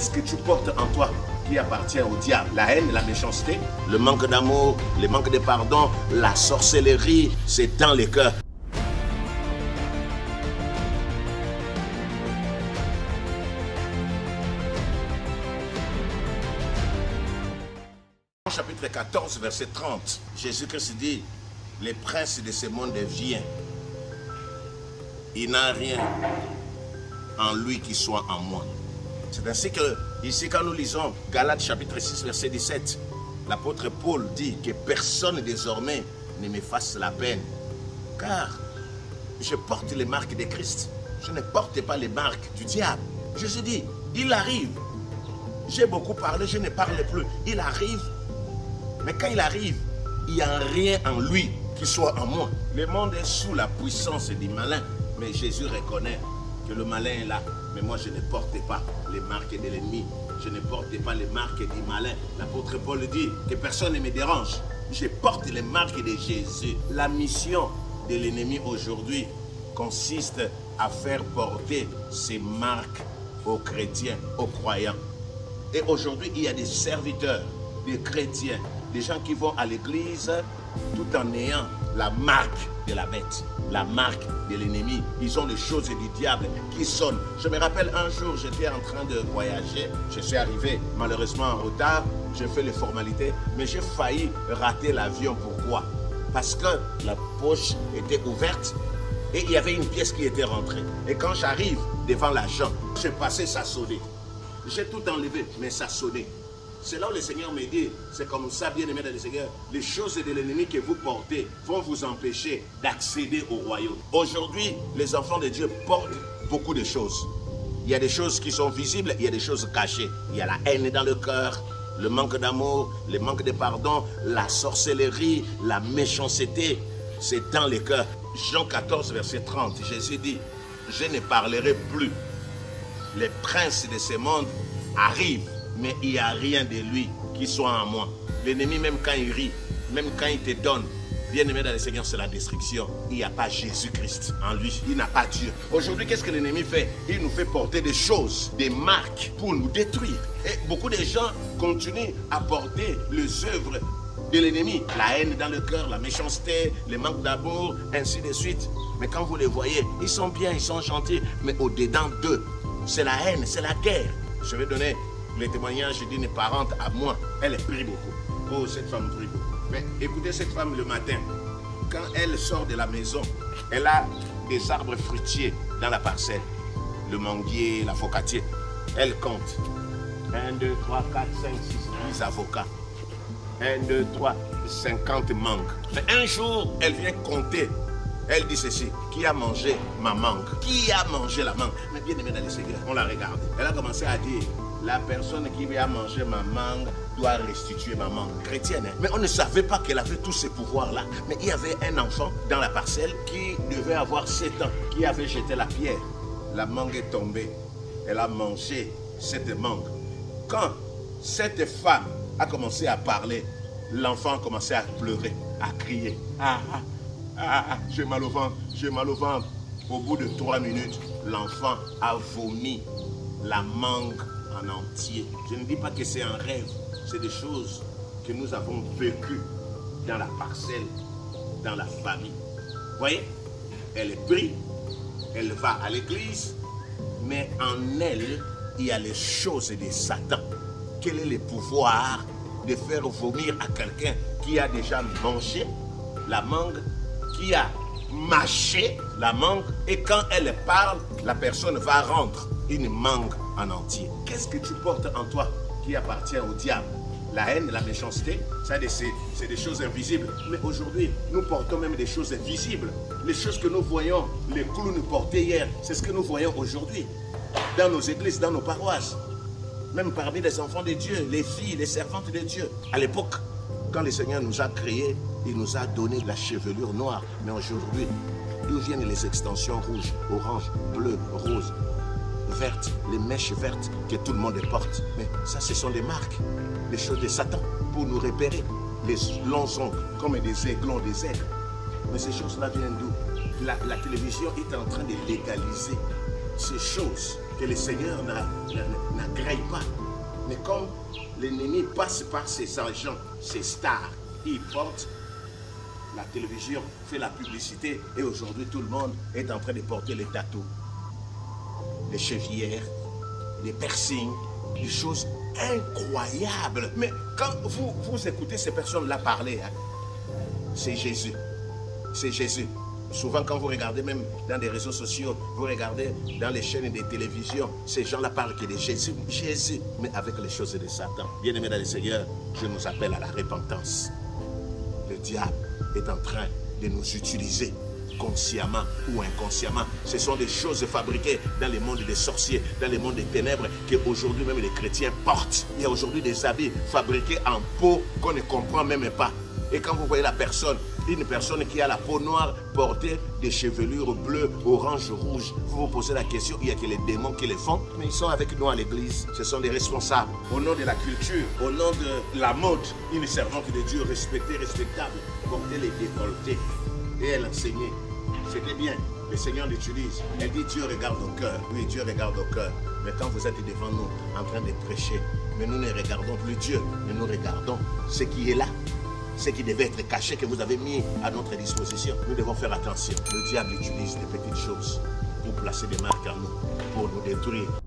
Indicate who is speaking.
Speaker 1: Qu'est-ce que tu portes en toi qui appartient au diable? La haine, la méchanceté, le manque d'amour, le manque de pardon, la sorcellerie, c'est dans les cœurs. Chapitre 14, verset 30, Jésus-Christ dit, les princes de ce monde viennent. Il n'a rien en lui qui soit en moi. C'est ainsi que, ici, quand nous lisons Galates chapitre 6, verset 17, l'apôtre Paul dit que personne désormais ne me fasse la peine, car je porte les marques de Christ. Je ne porte pas les marques du diable. Jésus dit, il arrive. J'ai beaucoup parlé, je ne parle plus. Il arrive. Mais quand il arrive, il n'y a rien en lui qui soit en moi. Le monde est sous la puissance du malin. Mais Jésus reconnaît que le malin est là. Mais moi, je ne porte pas les marques de l'ennemi. Je ne porte pas les marques du malin. L'apôtre Paul dit que personne ne me dérange. Je porte les marques de Jésus. La mission de l'ennemi aujourd'hui consiste à faire porter ces marques aux chrétiens, aux croyants. Et aujourd'hui, il y a des serviteurs, des chrétiens, des gens qui vont à l'église tout en ayant la marque de la bête, la marque de l'ennemi. Ils ont les choses du diable qui sonnent. Je me rappelle un jour, j'étais en train de voyager. Je suis arrivé malheureusement en retard. J'ai fait les formalités, mais j'ai failli rater l'avion. Pourquoi? Parce que la poche était ouverte et il y avait une pièce qui était rentrée. Et quand j'arrive devant l'agent, j'ai passé, ça sonnait. J'ai tout enlevé, mais ça sonnait. C'est là où le Seigneur me dit, c'est comme ça, bien-aimé dans le Seigneur, les choses de l'ennemi que vous portez vont vous empêcher d'accéder au royaume. Aujourd'hui, les enfants de Dieu portent beaucoup de choses. Il y a des choses qui sont visibles, il y a des choses cachées. Il y a la haine dans le cœur, le manque d'amour, le manque de pardon, la sorcellerie, la méchanceté, c'est dans les cœurs. Jean 14, verset 30, Jésus dit, je ne parlerai plus. Les princes de ce monde arrivent. Mais il n'y a rien de lui qui soit en moi. L'ennemi, même quand il rit, même quand il te donne, bien aimé dans le Seigneur, c'est la destruction. Il n'y a pas Jésus-Christ en lui. Il n'a pas Dieu. Aujourd'hui, qu'est-ce que l'ennemi fait? Il nous fait porter des choses, des marques pour nous détruire. Et beaucoup de gens continuent à porter les œuvres de l'ennemi. La haine dans le cœur, la méchanceté, le manque d'amour, ainsi de suite. Mais quand vous les voyez, ils sont bien, ils sont gentils. Mais au-dedans d'eux, c'est la haine, c'est la guerre. Je vais donner le témoignage d'une parente à moi. Elle prie beaucoup. Oh, cette femme prie beaucoup. Mais écoutez cette femme le matin. Quand elle sort de la maison, elle a des arbres fruitiers dans la parcelle. Le manguier, la focatier. Elle compte. 1, 2, 3, 4, 5, 6, 10 avocats. 1, 2, 3, 50 mangues. Mais un jour, elle vient compter. Elle dit ceci, qui a mangé ma mangue? Qui a mangé la mangue? Mais bien aimé dans le Seigneur, on la regarde. Elle a commencé à dire, la personne qui vient manger ma mangue doit restituer ma mangue. Chrétienne, hein? Mais on ne savait pas qu'elle avait tous ces pouvoirs-là. Mais il y avait un enfant dans la parcelle qui devait avoir 7 ans, qui avait jeté la pierre. La mangue est tombée. Elle a mangé cette mangue. Quand cette femme a commencé à parler, l'enfant a commencé à pleurer, à crier. J'ai mal au ventre, j'ai mal au ventre. Au bout de 3 minutes, l'enfant a vomi la mangue en entier. Je ne dis pas que c'est un rêve, c'est des choses que nous avons vécues dans la parcelle, dans la famille. Vous voyez, elle prie, elle va à l'église, mais en elle, il y a les choses de Satan. Quel est le pouvoir de faire vomir à quelqu'un qui a déjà mangé la mangue, qui a mâché la mangue, et quand elle parle, la personne va rendre une mangue en entier. Qu'est-ce que tu portes en toi qui appartient au diable? La haine, la méchanceté, ça c'est des choses invisibles. Mais aujourd'hui, nous portons même des choses visibles. Les choses que nous voyons, les clowns portés hier, c'est ce que nous voyons aujourd'hui. Dans nos églises, dans nos paroisses. Même parmi les enfants de Dieu, les filles, les servantes de Dieu. À l'époque, quand le Seigneur nous a créés, il nous a donné la chevelure noire. Mais aujourd'hui, d'où viennent les extensions rouges, oranges, bleues, roses, vertes, les mèches vertes que tout le monde porte? Mais ça, ce sont des marques, les choses de Satan pour nous repérer. Les longs ongles comme des aiglons, des aigles. Mais ces choses-là viennent d'où? La télévision est en train de légaliser ces choses que le Seigneur n'agrée pas. Mais comme l'ennemi passe par ses agents, ses stars, il porte la télévision, fait la publicité, et aujourd'hui tout le monde est en train de porter les tatous, les chevillères, les piercings, des choses incroyables. Mais quand vous écoutez ces personnes-là parler, hein, c'est Jésus. C'est Jésus. Souvent, quand vous regardez même dans des réseaux sociaux, vous regardez dans les chaînes de télévision, ces gens-là parlent que de Jésus, Jésus, mais avec les choses de Satan. Bien-aimés dans le Seigneur, je nous appelle à la repentance. Le diable est en train de nous utiliser consciemment ou inconsciemment. Ce sont des choses fabriquées dans le monde des sorciers, dans le monde des ténèbres, qu'aujourd'hui même les chrétiens portent. Il y a aujourd'hui des habits fabriqués en peau qu'on ne comprend même pas. Et quand vous voyez la personne, une personne qui a la peau noire, porter des chevelures bleues, orange, rouge, vous vous posez la question, il y a que les démons qui les font, mais ils sont avec nous à l'église. Ce sont des responsables. Au nom de la culture, au nom de la mode, une servante de Dieu respectée, respectable, portait les décolletés. Et elle enseignait. C'était bien. Le Seigneur l'utilise. Elle dit Dieu regarde au cœur. Oui, Dieu regarde au cœur. Mais quand vous êtes devant nous en train de prêcher, mais nous ne regardons plus Dieu, mais nous regardons ce qui est là. Ce qui devait être caché, que vous avez mis à notre disposition. Nous devons faire attention. Le diable utilise des petites choses pour placer des marques en nous, pour nous détruire.